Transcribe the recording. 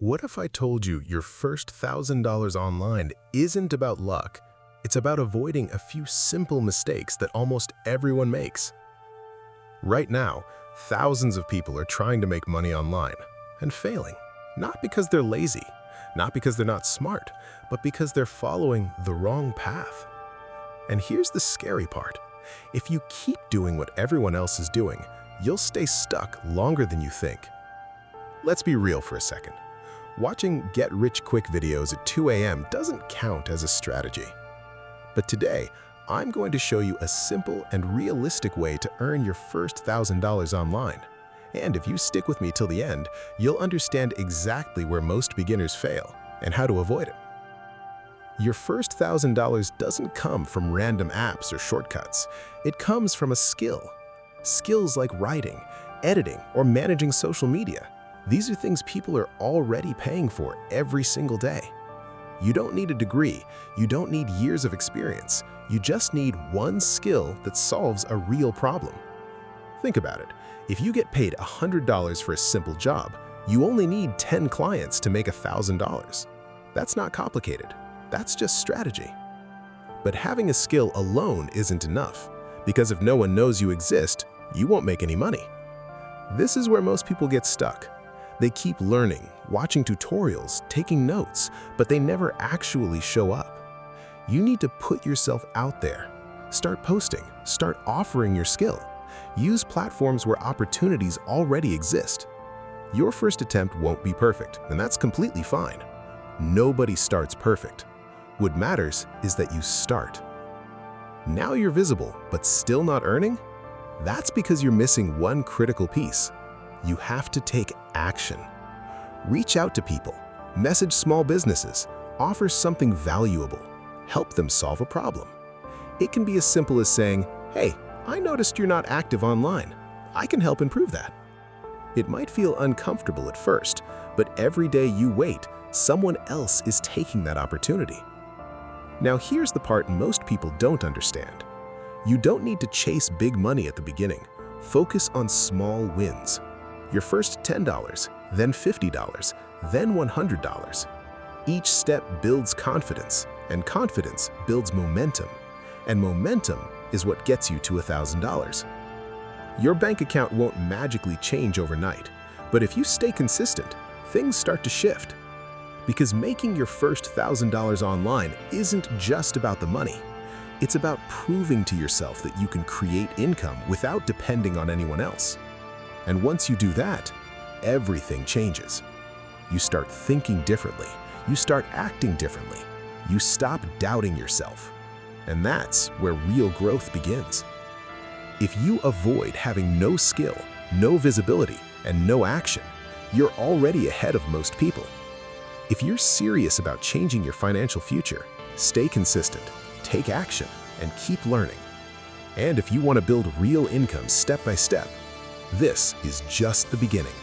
What if I told you your first $1,000 online isn't about luck? It's about avoiding a few simple mistakes that almost everyone makes. Right now, thousands of people are trying to make money online and failing, not because they're lazy, not because they're not smart, but because they're following the wrong path. And here's the scary part. If you keep doing what everyone else is doing, you'll stay stuck longer than you think. Let's be real for a second. Watching get-rich-quick videos at 2 a.m. doesn't count as a strategy. But today, I'm going to show you a simple and realistic way to earn your first $1,000 online. And if you stick with me till the end, you'll understand exactly where most beginners fail and how to avoid it. Your first $1,000 doesn't come from random apps or shortcuts. It comes from a skill. Skills like writing, editing, or managing social media. These are things people are already paying for every single day. You don't need a degree, you don't need years of experience, you just need one skill that solves a real problem. Think about it. If you get paid $100 for a simple job, you only need 10 clients to make $1,000. That's not complicated, that's just strategy. But having a skill alone isn't enough, because if no one knows you exist, you won't make any money. This is where most people get stuck. They keep learning, watching tutorials, taking notes, but they never actually show up. You need to put yourself out there. Start posting, start offering your skill. Use platforms where opportunities already exist. Your first attempt won't be perfect, and that's completely fine. Nobody starts perfect. What matters is that you start. Now you're visible, but still not earning? That's because you're missing one critical piece. You have to take action. Reach out to people, message small businesses, offer something valuable, help them solve a problem. It can be as simple as saying, "Hey, I noticed you're not active online. I can help improve that." It might feel uncomfortable at first, but every day you wait, someone else is taking that opportunity. Now here's the part most people don't understand. You don't need to chase big money at the beginning. Focus on small wins. Your first $10, then $50, then $100. Each step builds confidence, and confidence builds momentum. And momentum is what gets you to $1,000. Your bank account won't magically change overnight, but if you stay consistent, things start to shift. Because making your first $1,000 online isn't just about the money. It's about proving to yourself that you can create income without depending on anyone else. And once you do that, everything changes. You start thinking differently. You start acting differently. You stop doubting yourself. And that's where real growth begins. If you avoid having no skill, no visibility, and no action, you're already ahead of most people. If you're serious about changing your financial future, stay consistent, take action, and keep learning. And if you want to build real income step by step, this is just the beginning.